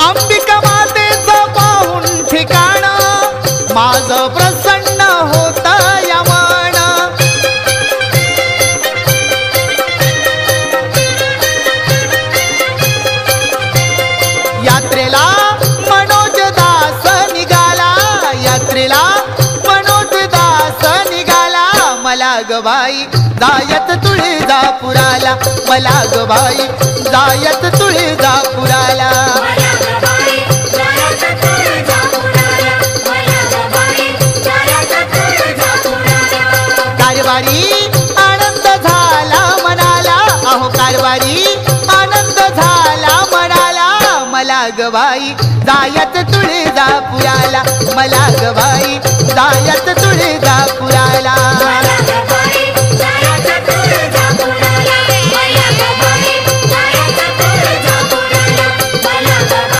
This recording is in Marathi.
अंबिका मातेचं पाहून ठिकाण माझं प्रसन्न होत या मन। यात्रेला मनोज दास निघाला, यात्रेला मनोज दास निघाला, मला ग बाई जायत तुळजापुराला, मला ग बाई जायत तुळजापुराला। कारवारी आनंद झाला मनाला, अहो कारवारी आनंद झाला मनाला, मला ग बाई जायत तुळजापुराला, मला ग बाई जायत तुळजापुराला।